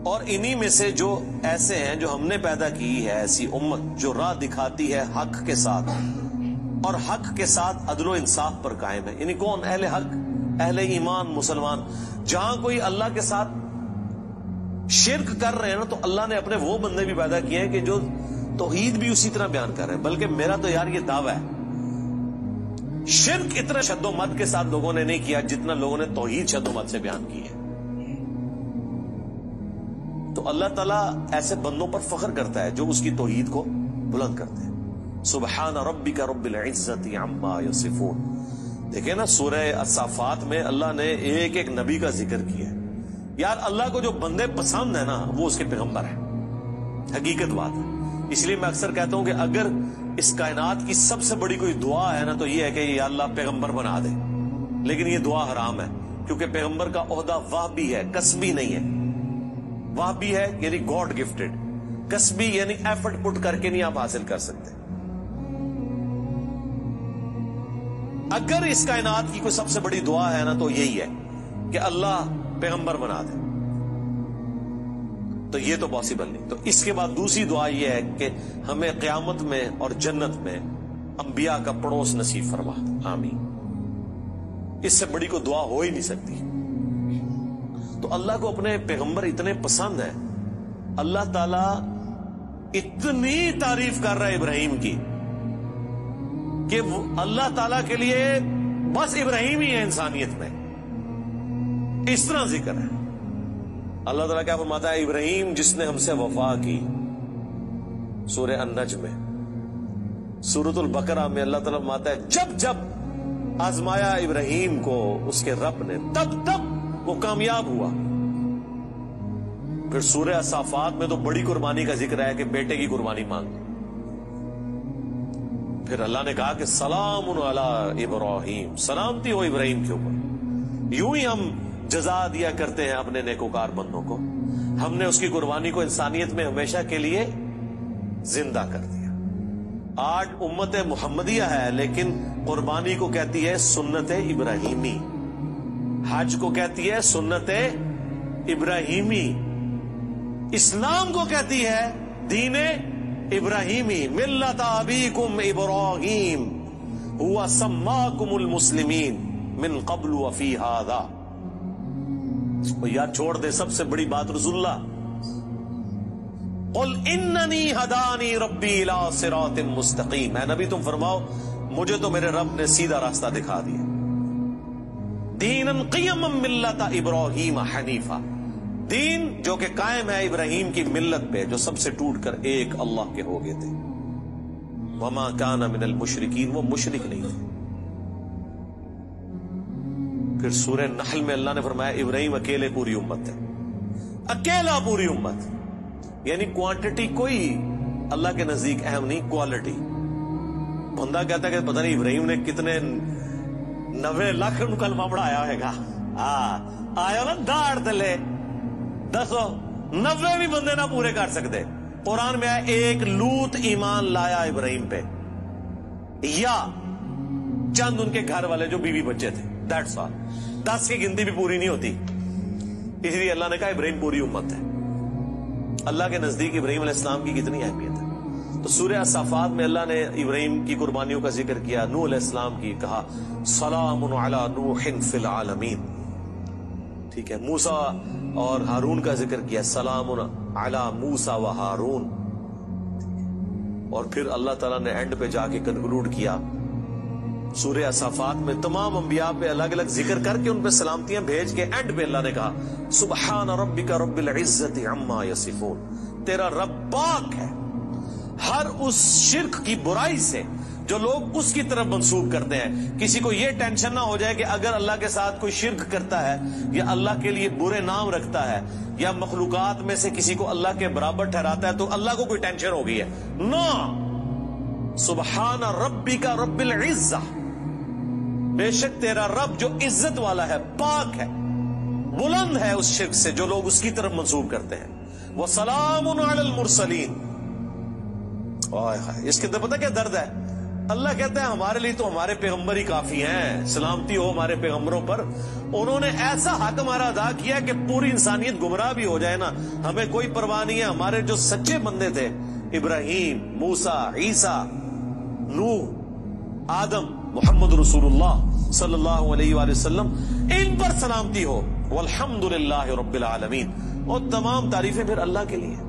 اور انہی میں سے جو ایسے ہیں جو ہم نے پیدا کی ہے ایسی امت جو راہ دکھاتی ہے حق کے ساتھ اور حق کے ساتھ عدل و انصاف پر قائم ہے. یعنی کون؟ اہل حق، اہل ایمان، مسلمان. جہاں کوئی اللہ کے ساتھ شرک کر رہے ہیں نا، تو اللہ نے اپنے وہ بندے بھی پیدا کیے ہیں کہ جو توحید بھی اسی طرح بیان کر رہے ہیں. بلکہ میرا تو یار یہ دعویٰ ہے، شرک اتنا شد و مت کے ساتھ لوگوں نے نہیں کیا جتنا لوگوں نے توحید شد و مت سے بیان کی ہے. تو اللہ تعالیٰ ایسے بندوں پر فخر کرتا ہے جو اس کی توحید کو بلند کرتے ہیں. سبحان ربک رب العزت عما یصفون. دیکھیں نا سورہ الصافات میں اللہ نے ایک ایک نبی کا ذکر کیا ہے. یار اللہ کو جو بندے پسند ہیں نا وہ اس کے پیغمبر ہیں. حقیقت بات ہے. اس لیے میں اکثر کہتا ہوں کہ اگر اس کائنات کی سب سے بڑی کوئی دعا ہے نا تو یہ ہے کہ یا اللہ پیغمبر بنا دے. لیکن یہ دعا حرام ہے، کیونکہ پیغمبر کا عہدہ وہبی ہے، کسبی نہیں ہے. وہبی ہے یعنی گاڈ گفٹڈ، کسبی یعنی ایفرٹ پٹ کر کے نہیں آپ حاصل کر سکتے. اگر اس کائنات کی کوئی سب سے بڑی دعا ہے نا تو یہی ہے کہ اللہ پیغمبر بنا دے، تو یہ تو پاسبل نہیں. تو اس کے بعد دوسری دعا یہ ہے کہ ہمیں قیامت میں اور جنت میں انبیاء کا پڑوس نصیب فرما. آمین. اس سے بڑی کوئی دعا ہو ہی نہیں سکتی. تو اللہ کو اپنے پیغمبر اتنے پسند ہیں. اللہ تعالی اتنی تعریف کر رہا ہے ابراہیم کی کہ اللہ تعالیٰ کے لیے بس ابراہیم ہی ہے انسانیت میں. اس طرح ذکر ہے. اللہ تعالیٰ کیا فرماتا ہے؟ ابراہیم جس نے ہم سے وفا کی. سورہ النجم میں. سورۃ البقرہ میں اللہ تعالیٰ فرماتا ہے جب جب آزمایا ابراہیم کو اس کے رب نے تب تب وہ کامیاب ہوا. پھر سورہ الصافات میں تو بڑی قربانی کا ذکر ہے کہ بیٹے کی قربانی مانگ. پھر اللہ نے کہا کہ سلام علی ابراہیم، سلامتی ہو ابراہیم کے اوپر. یوں ہی ہم جزا دیا کرتے ہیں اپنے نیکوکار بندوں کو. ہم نے اس کی قربانی کو انسانیت میں ہمیشہ کے لیے زندہ کر دیا. آج امت محمدیہ ہے لیکن قربانی کو کہتی ہے سنت ابراہیمی، حج کو کہتی ہے سنت ابراہیمی، اسلام کو کہتی ہے دین ابراہیمی. ملت ابیکم ابراہیم هو سماکم المسلمین من قبل وفی ھذا. یار چھوڑ دے سب سے بڑی بات رسول اللہ. قل اننی ہدانی ربی الی صراط مستقیم. اے نبی تم فرماؤ مجھے تو میرے رب نے سیدھا راستہ دکھا دیا. دینا قیما ملت ابراہیم حنیفا، دین جو کہ قائم ہے ابراہیم کی ملت پہ جو سب سے ٹوٹ کر ایک اللہ کے ہو گئے تھے. وما کان من المشرکین، وہ مشرک نہیں تھے. پھر سورہ نحل میں اللہ نے فرمایا ابراہیم اکیلے پوری امت ہے، اکیلا پوری امت. یعنی کوانٹٹی کوئی اللہ کے نزدیک اہم نہیں، کوالٹی. بندہ کہتا ہے کہ پتہ نہیں ابراہیم نے کتنے 90 لاکھ کلمہ پڑھایا ہوئے گا. آیا نا داڑ تلے دسو 90 بھی بندے نہ پورے کر سکتے. قرآن میں آیا ایک لوط ایمان لایا ابراہیم پہ، یا چند ان کے گھر والے جو بیوی بچے تھے، دیٹس آل. 10 کی گنتی بھی پوری نہیں ہوتی. اس لیے اللہ نے کہا ابراہیم پوری امت ہے. اللہ کے نزدیک ابراہیم علیہ السلام کی کتنی اہمیت ہے. تو سورہ الصافات میں اللہ نے ابراہیم کی قربانیوں کا ذکر کیا، نوح علیہ السلام کی کہا سلام علی نوح فی العالمین. ٹھیک ہے. موسیٰ اور ہارون کا ذکر کیا، سلام علی موسیٰ و ہارون. اور پھر اللہ تعالیٰ نے اینڈ پہ جا کے کنکلوڈ کیا سورہ الصافات میں تمام انبیاء پہ الگ الگ ذکر کر کے ان پہ سلامتیاں بھیج کے اینڈ پہ اللہ نے کہا سبحان ربک رب العزت عما یصفون. تیرا رب پاک ہے ہر اس شرک کی برائی سے جو لوگ اس کی طرف منسوب کرتے ہیں. کسی کو یہ ٹینشن نہ ہو جائے کہ اگر اللہ کے ساتھ کوئی شرک کرتا ہے یا اللہ کے لیے برے نام رکھتا ہے یا مخلوقات میں سے کسی کو اللہ کے برابر ٹھہراتا ہے تو اللہ کو کوئی ٹینشن ہو گئی ہے. نو، سبحان ربک رب العزہ، بے شک تیرا رب جو عزت والا ہے، پاک ہے، بلند ہے اس شرک سے جو لوگ اس کی طرف منسوب کرتے ہیں. وَسَلَامٌ عَلَى الْمُرْسَلِينَ. اس کے اندر پتہ کیا درد ہے؟ اللہ کہتا ہے ہمارے لیے تو ہمارے پیغمبر ہی کافی ہیں، سلامتی ہو ہمارے پیغمبروں پر، انہوں نے ایسا حق ہمارا ادا کیا کہ پوری انسانیت گمراہ بھی ہو جائے نا ہمیں کوئی پرواہ نہیں ہے۔ ہمارے جو سچے بندے تھے، ابراہیم، موسیٰ، عیسیٰ، نوح، آدم، محمد رسول اللہ صلی اللہ علیہ وآلہ وسلم، ان پر سلامتی ہو، والحمدللہ رب العالمین، اور تمام تعریفیں پھر اللہ کے لیے۔